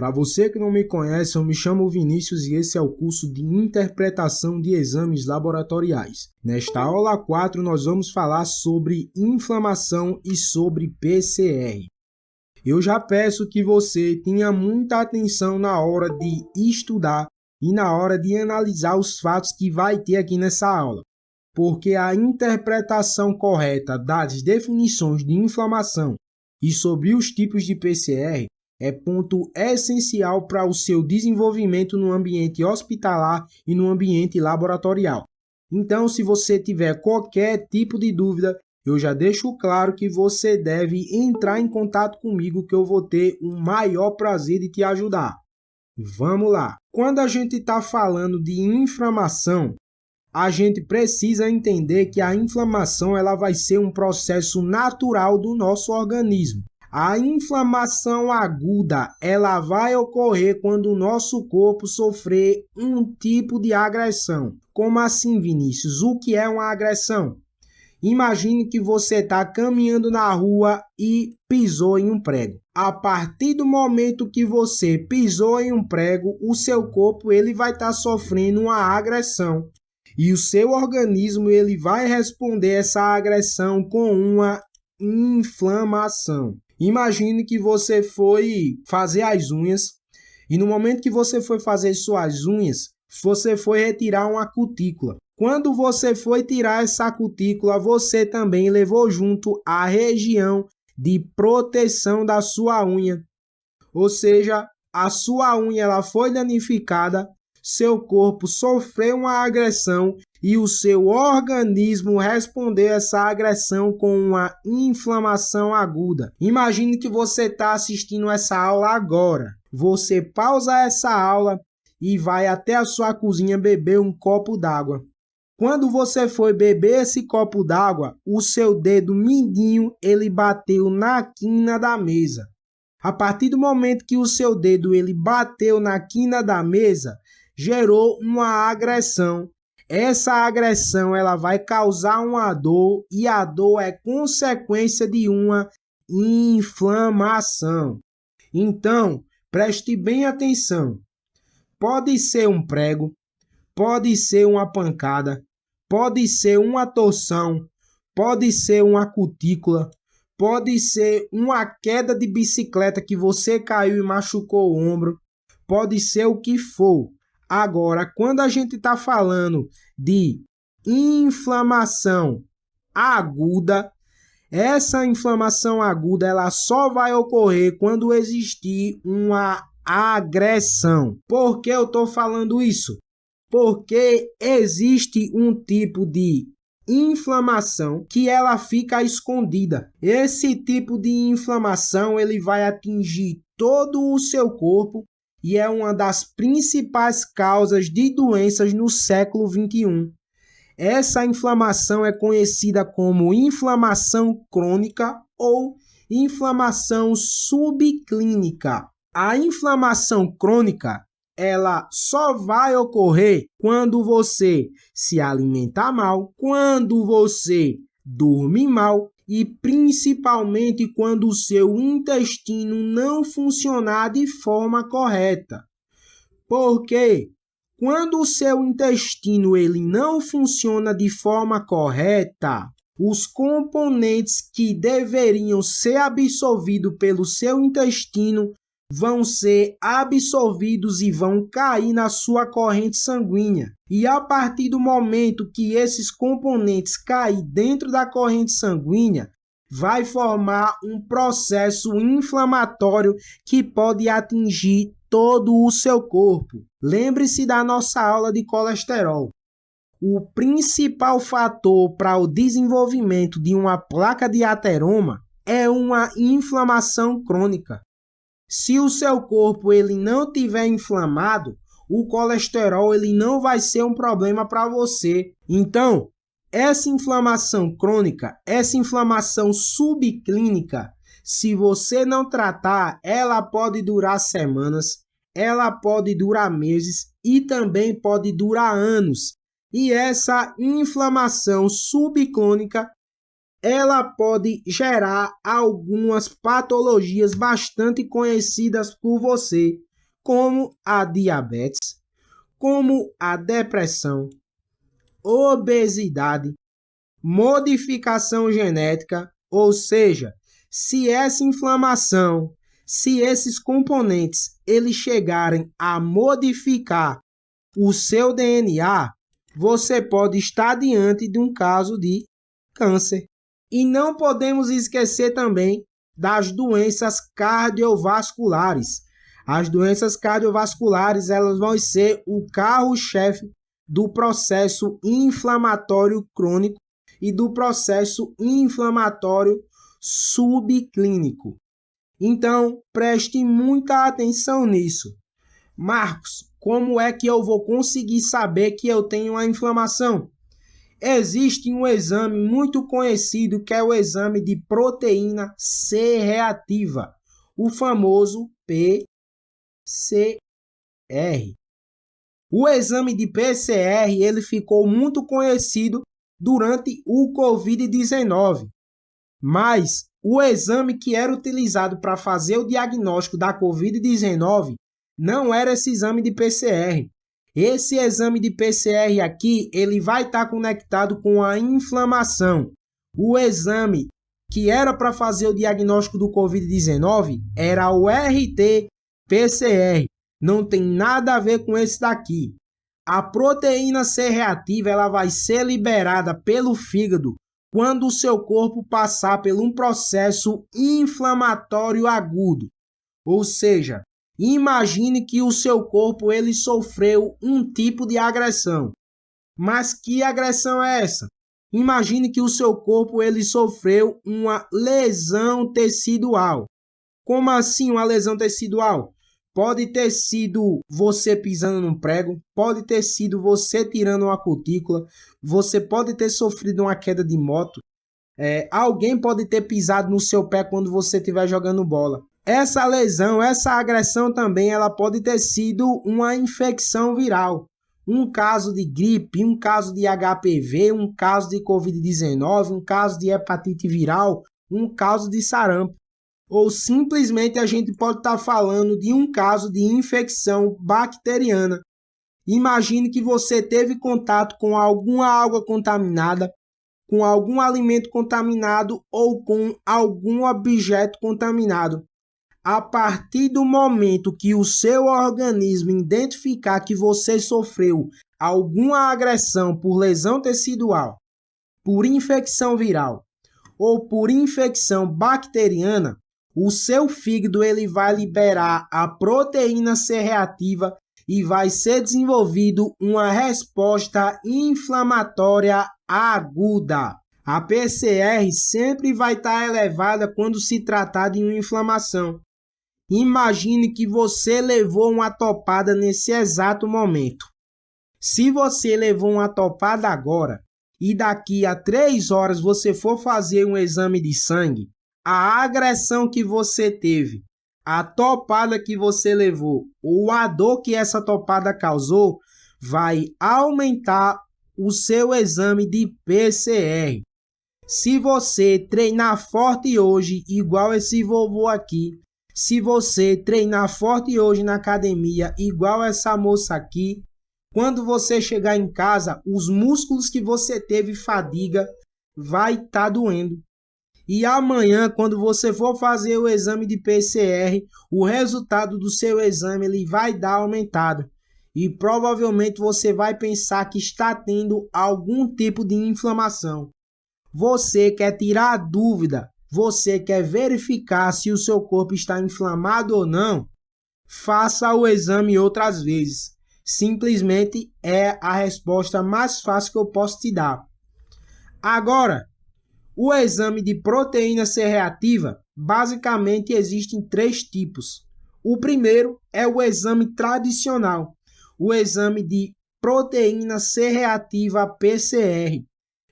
Para você que não me conhece, eu me chamo Vinícius e esse é o curso de Interpretação de Exames Laboratoriais. Nesta aula 4, nós vamos falar sobre inflamação e sobre PCR. Eu já peço que você tenha muita atenção na hora de estudar e na hora de analisar os fatos que vai ter aqui nessa aula, porque a interpretação correta das definições de inflamação e sobre os tipos de PCR é ponto essencial para o seu desenvolvimento no ambiente hospitalar e no ambiente laboratorial. Então, se você tiver qualquer tipo de dúvida, eu já deixo claro que você deve entrar em contato comigo que eu vou ter o maior prazer de te ajudar. Vamos lá! Quando a gente está falando de inflamação, a gente precisa entender que a inflamação ela vai ser um processo natural do nosso organismo. A inflamação aguda ela vai ocorrer quando o nosso corpo sofrer um tipo de agressão. Como assim, Vinícius? O que é uma agressão? Imagine que você está caminhando na rua e pisou em um prego. A partir do momento que você pisou em um prego, o seu corpo ele vai estar sofrendo uma agressão. E o seu organismo ele vai responder essa agressão com uma inflamação. Imagine que você foi fazer as unhas e no momento que você foi fazer suas unhas, você foi retirar uma cutícula. Quando você foi tirar essa cutícula, você também levou junto a região de proteção da sua unha. Ou seja, a sua unha ela foi danificada, seu corpo sofreu uma agressão e o seu organismo respondeu a essa agressão com uma inflamação aguda. Imagine que você está assistindo essa aula agora. Você pausa essa aula e vai até a sua cozinha beber um copo d'água. Quando você foi beber esse copo d'água, o seu dedo mindinho ele bateu na quina da mesa. A partir do momento que o seu dedo ele bateu na quina da mesa, gerou uma agressão. Essa agressão ela vai causar uma dor e a dor é consequência de uma inflamação. Então, preste bem atenção. Pode ser um prego, pode ser uma pancada, pode ser uma torção, pode ser uma cutícula, pode ser uma queda de bicicleta que você caiu e machucou o ombro, pode ser o que for. Agora, quando a gente está falando de inflamação aguda, essa inflamação aguda ela só vai ocorrer quando existir uma agressão. Por que eu estou falando isso? Porque existe um tipo de inflamação que ela fica escondida. Esse tipo de inflamação ele vai atingir todo o seu corpo e é uma das principais causas de doenças no século XXI. Essa inflamação é conhecida como inflamação crônica ou inflamação subclínica. A inflamação crônica, ela só vai ocorrer quando você se alimentar mal, quando você dormir mal e principalmente quando o seu intestino não funcionar de forma correta. Porque quando o seu intestino ele não funciona de forma correta, os componentes que deveriam ser absorvidos pelo seu intestino vão ser absorvidos e vão cair na sua corrente sanguínea. E a partir do momento que esses componentes caem dentro da corrente sanguínea, vai formar um processo inflamatório que pode atingir todo o seu corpo. Lembre-se da nossa aula de colesterol. O principal fator para o desenvolvimento de uma placa de ateroma é uma inflamação crônica. Se o seu corpo ele não tiver inflamado, o colesterol ele não vai ser um problema para você. Então, essa inflamação crônica, essa inflamação subclínica, se você não tratar, ela pode durar semanas, ela pode durar meses e também pode durar anos. E essa inflamação subclínica ela pode gerar algumas patologias bastante conhecidas por você, como a diabetes, como a depressão, obesidade, modificação genética, ou seja, se essa inflamação, se esses componentes eles chegarem a modificar o seu DNA, você pode estar diante de um caso de câncer. E não podemos esquecer também das doenças cardiovasculares. As doenças cardiovasculares elas vão ser o carro-chefe do processo inflamatório crônico e do processo inflamatório subclínico. Então, preste muita atenção nisso. Marcos, como é que eu vou conseguir saber que eu tenho a inflamação? Existe um exame muito conhecido que é o exame de proteína C reativa, o famoso PCR. O exame de PCR ele ficou muito conhecido durante o Covid-19, mas o exame que era utilizado para fazer o diagnóstico da Covid-19 não era esse exame de PCR. Esse exame de PCR aqui, ele vai estar conectado com a inflamação. O exame que era para fazer o diagnóstico do Covid-19 era o RT-PCR. Não tem nada a ver com esse daqui. A proteína C reativa, ela vai ser liberada pelo fígado quando o seu corpo passar por um processo inflamatório agudo. Ou seja, imagine que o seu corpo ele sofreu um tipo de agressão. Mas que agressão é essa? Imagine que o seu corpo ele sofreu uma lesão tecidual. Como assim uma lesão tecidual? Pode ter sido você pisando num prego, pode ter sido você tirando uma cutícula, você pode ter sofrido uma queda de moto, alguém pode ter pisado no seu pé quando você estiver jogando bola. Essa lesão, essa agressão também, ela pode ter sido uma infecção viral. Um caso de gripe, um caso de HPV, um caso de Covid-19, um caso de hepatite viral, um caso de sarampo. Ou simplesmente a gente pode estar falando de um caso de infecção bacteriana. Imagine que você teve contato com alguma água contaminada, com algum alimento contaminado ou com algum objeto contaminado. A partir do momento que o seu organismo identificar que você sofreu alguma agressão por lesão tecidual, por infecção viral ou por infecção bacteriana, o seu fígado ele vai liberar a proteína C reativa e vai ser desenvolvido uma resposta inflamatória aguda. A PCR sempre vai estar elevada quando se tratar de uma inflamação. Imagine que você levou uma topada nesse exato momento. Se você levou uma topada agora e daqui a 3 horas você for fazer um exame de sangue, a agressão que você teve, a topada que você levou ou a dor que essa topada causou vai aumentar o seu exame de PCR. Se você treinar forte hoje, igual esse vovô aqui, se você treinar forte hoje na academia, igual essa moça aqui, quando você chegar em casa, os músculos que você teve fadiga vai estar doendo. E amanhã, quando você for fazer o exame de PCR, o resultado do seu exame ele vai dar aumentado. E provavelmente você vai pensar que está tendo algum tipo de inflamação. Você quer tirar a dúvida, você quer verificar se o seu corpo está inflamado ou não? Faça o exame outras vezes. Simplesmente é a resposta mais fácil que eu posso te dar. Agora, o exame de proteína C reativa, basicamente existem 3 tipos. O primeiro é o exame tradicional, o exame de proteína C reativa PCR.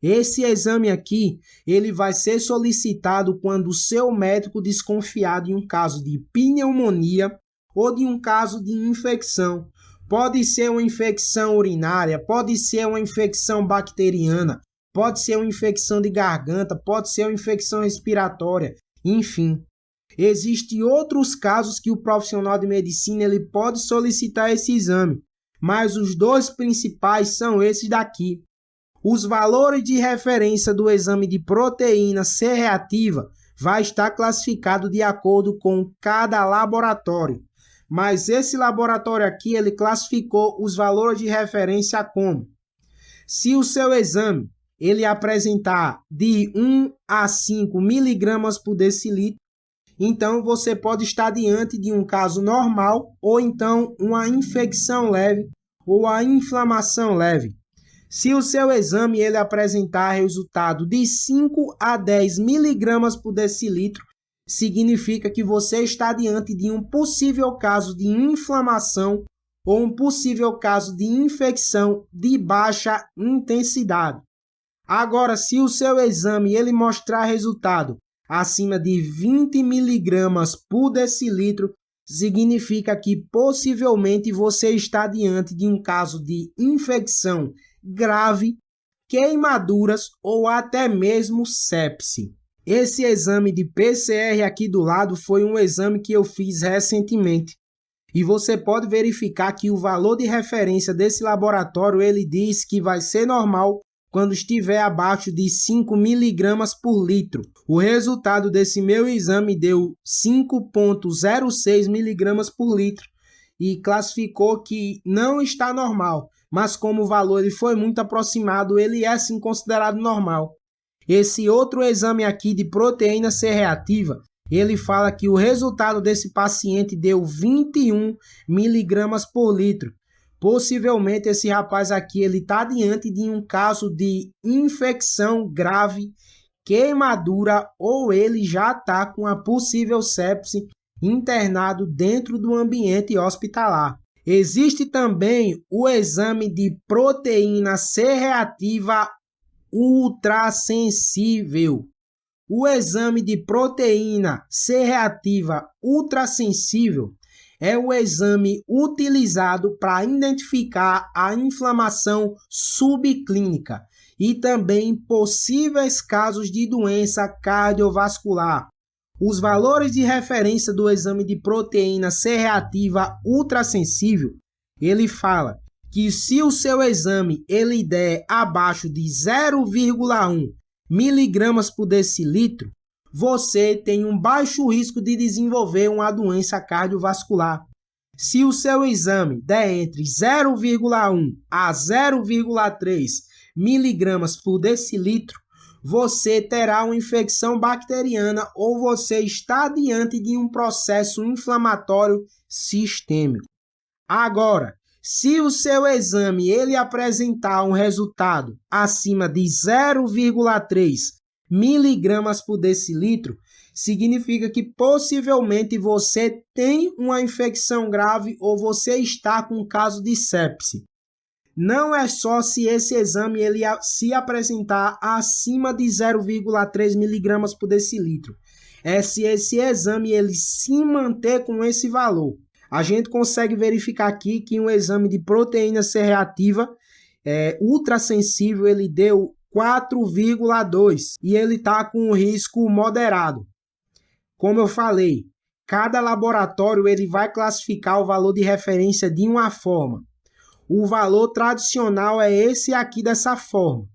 Esse exame aqui, ele vai ser solicitado quando o seu médico desconfiar de um caso de pneumonia ou de um caso de infecção. Pode ser uma infecção urinária, pode ser uma infecção bacteriana, pode ser uma infecção de garganta, pode ser uma infecção respiratória, enfim. Existem outros casos que o profissional de medicina ele pode solicitar esse exame, mas os dois principais são esses daqui. Os valores de referência do exame de proteína C reativa vai estar classificado de acordo com cada laboratório. Mas esse laboratório aqui, ele classificou os valores de referência como: se o seu exame ele apresentar de 1 a 5 miligramas por decilitro, então você pode estar diante de um caso normal ou então uma infecção leve ou a inflamação leve. Se o seu exame ele apresentar resultado de 5 a 10 miligramas por decilitro, significa que você está diante de um possível caso de inflamação ou um possível caso de infecção de baixa intensidade. Agora, se o seu exame ele mostrar resultado acima de 20 miligramas por decilitro, significa que possivelmente você está diante de um caso de infecção grave, queimaduras ou até mesmo sepse. Esse exame de PCR aqui do lado foi um exame que eu fiz recentemente. E você pode verificar que o valor de referência desse laboratório ele diz que vai ser normal quando estiver abaixo de 5 miligramas por litro. O resultado desse meu exame deu 5,06 miligramas por litro e classificou que não está normal, mas como o valor ele foi muito aproximado, ele é sim considerado normal. Esse outro exame aqui de proteína C reativa, ele fala que o resultado desse paciente deu 21 miligramas por litro. Possivelmente esse rapaz aqui ele está diante de um caso de infecção grave, queimadura ou ele já está com a possível sepse internado dentro do ambiente hospitalar. Existe também o exame de proteína C reativa ultrassensível. O exame de proteína C reativa ultrassensível é o exame utilizado para identificar a inflamação subclínica e também possíveis casos de doença cardiovascular. Os valores de referência do exame de proteína C reativa ultrassensível, ele fala que se o seu exame ele der abaixo de 0,1 miligramas por decilitro, você tem um baixo risco de desenvolver uma doença cardiovascular. Se o seu exame der entre 0,1 a 0,3 miligramas por decilitro, você terá uma infecção bacteriana ou você está diante de um processo inflamatório sistêmico. Agora, se o seu exame ele apresentar um resultado acima de 0,3 miligramas por decilitro, significa que possivelmente você tem uma infecção grave ou você está com um caso de sepse. Não é só se esse exame ele se apresentar acima de 0,3 miligramas por decilitro. É se esse exame ele se manter com esse valor. A gente consegue verificar aqui que um exame de proteína C reativa ultrassensível ele deu 4,2 e ele está com um risco moderado. Como eu falei, cada laboratório ele vai classificar o valor de referência de uma forma. O valor tradicional é esse aqui dessa forma.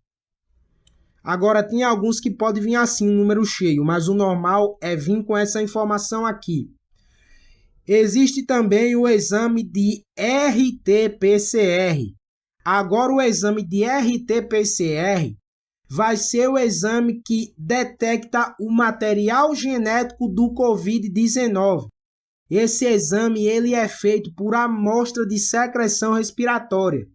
Agora, tem alguns que podem vir assim, um número cheio, mas o normal é vir com essa informação aqui. Existe também o exame de RT-PCR. Agora, o exame de RT-PCR vai ser o exame que detecta o material genético do COVID-19. Esse exame ele é feito por amostra de secreção respiratória.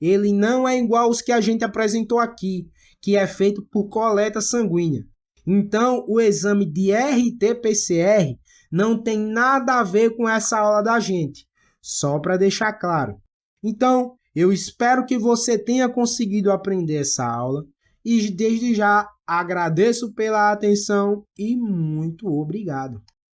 Ele não é igual aos que a gente apresentou aqui, que é feito por coleta sanguínea. Então, o exame de RT-PCR não tem nada a ver com essa aula da gente, só para deixar claro. Então, eu espero que você tenha conseguido aprender essa aula e desde já agradeço pela atenção e muito obrigado.